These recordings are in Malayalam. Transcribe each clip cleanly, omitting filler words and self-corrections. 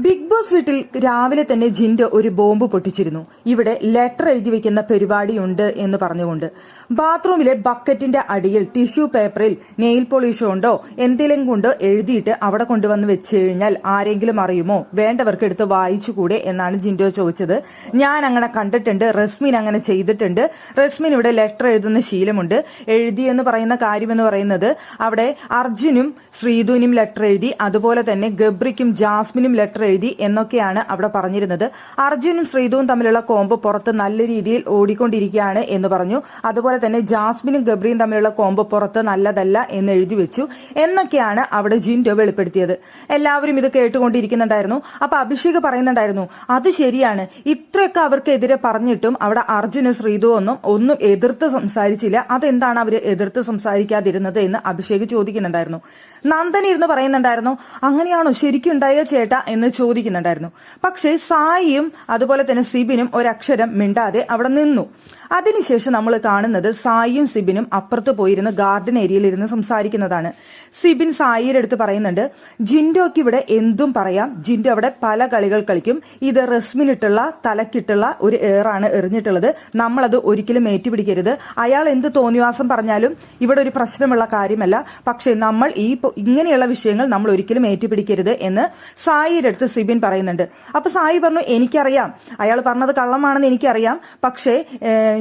ബിഗ് ബോസ് വീട്ടിൽ രാവിലെ തന്നെ ജിൻഡോ ഒരു ബോംബ് പൊട്ടിച്ചിരുന്നു. ഇവിടെ ലെറ്റർ എഴുതി വെക്കുന്ന പരിപാടിയുണ്ട് എന്ന് പറഞ്ഞുകൊണ്ട് ബാത്റൂമിലെ ബക്കറ്റിന്റെ അടിയിൽ ടിഷ്യൂ പേപ്പറിൽ നെയിൽ പോളിഷ് കൊണ്ടോ എന്തെങ്കിലും കൊണ്ടോ എഴുതിയിട്ട് അവിടെ കൊണ്ടുവന്ന് വെച്ച് കഴിഞ്ഞാൽ ആരെങ്കിലും അറിയുമോ? വേണ്ടവർക്ക് എടുത്ത് വായിച്ചുകൂടെ എന്നാണ് ജിൻഡോ ചോദിച്ചത്. ഞാൻ അങ്ങനെ കണ്ടിട്ടുണ്ട്, റസ്മിൻ അങ്ങനെ ചെയ്തിട്ടുണ്ട്. റസ്മിൻ ഇവിടെ ലെറ്റർ എഴുതുന്ന ശീലമുണ്ട്. എഴുതി എന്ന് പറയുന്ന കാര്യമെന്ന് പറയുന്നത് അവിടെ അർജുനും ശ്രീധുവിനും ലെറ്റർ എഴുതി, അതുപോലെ തന്നെ ഗബ്രിക്കും ജാസ്മിനും ലെറ്റർ എഴുതി എന്നൊക്കെയാണ് അവിടെ പറഞ്ഞിരുന്നത്. അർജുനും ശ്രീധുവും തമ്മിലുള്ള കോംബോ പുറത്ത് നല്ല രീതിയിൽ ഓടിക്കൊണ്ടിരിക്കുകയാണ് എന്ന് പറഞ്ഞു. അതുപോലെ തന്നെ ജാസ്മിനും ഗബ്രിയും തമ്മിലുള്ള കോംബോ പുറത്ത് നല്ലതല്ല എന്ന് എഴുതി വെച്ചു എന്നൊക്കെയാണ് അവിടെ ജിൻഡോ വെളിപ്പെടുത്തിയത്. എല്ലാവരും ഇത് കേട്ടുകൊണ്ടിരിക്കുന്നുണ്ടായിരുന്നു. അപ്പൊ അഭിഷേക് പറയുന്നുണ്ടായിരുന്നു, അത് ശരിയാണ്, ഇത്രയൊക്കെ അവർക്കെതിരെ പറഞ്ഞിട്ടും അവിടെ അർജുനും ശ്രീധുവും ഒന്നും എതിർത്ത് സംസാരിച്ചില്ല. അതെന്താണ് അവര് എതിർത്ത് സംസാരിക്കാതിരുന്നത് എന്ന് അഭിഷേക് ചോദിക്കുന്നുണ്ടായിരുന്നു. നന്ദൻ ഇരുന്ന് പറയുന്നുണ്ടായിരുന്നു, അങ്ങനെയാണോ ശരിക്കും ഉണ്ടായ ചേട്ടാ എന്ന് ചോദിക്കുന്നുണ്ടായിരുന്നു. പക്ഷേ സായിയും അതുപോലെ തന്നെ സിബിനും ഒരക്ഷരം മിണ്ടാതെ അവിടെ നിന്നു. അതിനുശേഷം നമ്മൾ കാണുന്നത് സായിയും സിബിനും അപ്പുറത്ത് പോയിരുന്ന് ഗാർഡൻ ഏരിയയിൽ ഇരുന്ന് സംസാരിക്കുന്നതാണ്. സിബിൻ സായിയുടെ അടുത്ത് പറയുന്നുണ്ട്, ജിൻഡോക്ക് ഇവിടെ എന്തും പറയാം, ജിൻഡോ അവിടെ പല കളികൾ കളിക്കും, ഇത് റസ്മിനിട്ടുള്ള തലക്കിട്ടുള്ള ഒരു ഏറാണ് എറിഞ്ഞിട്ടുള്ളത്, നമ്മളത് ഒരിക്കലും ഏറ്റുപിടിക്കരുത്, അയാൾ എന്ത് തോന്നിവാസം പറഞ്ഞാലും ഇവിടെ ഒരു പ്രശ്നമുള്ള കാര്യമല്ല, പക്ഷെ നമ്മൾ ഇങ്ങനെയുള്ള വിഷയങ്ങൾ നമ്മൾ ഒരിക്കലും ഏറ്റുപിടിക്കരുത് എന്ന് സായിയുടെ അടുത്ത് സിബിൻ പറയുന്നുണ്ട്. അപ്പൊ സായി പറഞ്ഞു, എനിക്കറിയാം അയാൾ പറഞ്ഞത് കള്ളമാണെന്ന് എനിക്കറിയാം, പക്ഷേ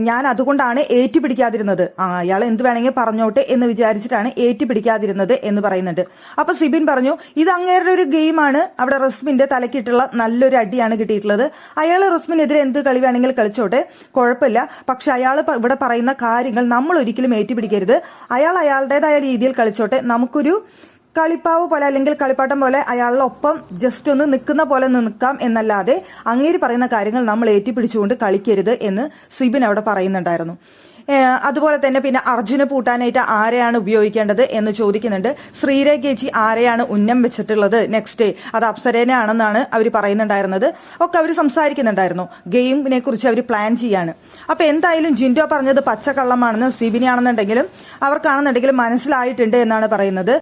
ഞാൻ അതുകൊണ്ടാണ് ഏറ്റുപിടിക്കാതിരുന്നത്, അയാൾ എന്ത് വേണമെങ്കിൽ പറഞ്ഞോട്ടെ എന്ന് വിചാരിച്ചിട്ടാണ് ഏറ്റുപിടിക്കാതിരുന്നത് എന്ന് പറയുന്നുണ്ട്. അപ്പൊ സിബിൻ പറഞ്ഞു, ഇത് അങ്ങേരുടെ ഒരു ഗെയിമാണ്, അവിടെ റസ്മിന്റെ തലക്കിട്ടുള്ള നല്ലൊരു അടിയാണ് കിട്ടിയിട്ടുള്ളത്, അയാൾ റസ്മിനെതിരെ എന്ത് കളി വേണമെങ്കിൽ കളിച്ചോട്ടെ, കുഴപ്പമില്ല, പക്ഷെ അയാൾ ഇവിടെ പറയുന്ന കാര്യങ്ങൾ നമ്മൾ ഒരിക്കലും ഏറ്റുപിടിക്കരുത്, അയാൾ അയാളുടേതായ രീതിയിൽ കളിച്ചോട്ടെ, നമുക്കൊരു കളിപ്പാവ് പോലെ അല്ലെങ്കിൽ കളിപ്പാട്ടം പോലെ അയാളുടെ ഒപ്പം ജസ്റ്റ് ഒന്ന് നിൽക്കുന്ന പോലെ നിൽക്കാം എന്നല്ലാതെ അങ്ങേര് പറയുന്ന കാര്യങ്ങൾ നമ്മൾ ഏറ്റിപ്പിടിച്ചുകൊണ്ട് കളിക്കരുത് എന്ന് സിബിൻ അവിടെ പറയുന്നുണ്ടായിരുന്നു. അതുപോലെ തന്നെ പിന്നെ അർജുനെ പൂട്ടാനായിട്ട് ആരെയാണ് ഉപയോഗിക്കേണ്ടത് എന്ന് ചോദിക്കുന്നുണ്ട്. ശ്രീരേഖേച്ചി ആരെയാണ് ഉന്നം വെച്ചിട്ടുള്ളത് നെക്സ്റ്റ്, അത് അപ്സരേനാണെന്നാണ് അവർ പറയുന്നുണ്ടായിരുന്നത്. ഒക്കെ അവർ സംസാരിക്കുന്നുണ്ടായിരുന്നു. ഗെയിമിനെ കുറിച്ച് അവർ പ്ലാൻ ചെയ്യാണ്. അപ്പൊ എന്തായാലും ജിൻഡോ പറഞ്ഞത് പച്ചക്കള്ളമാണെന്ന് സിബിനെയാണെന്നുണ്ടെങ്കിലും അവർക്കാണെന്നുണ്ടെങ്കിലും മനസ്സിലായിട്ടുണ്ട് എന്നാണ് പറയുന്നത്.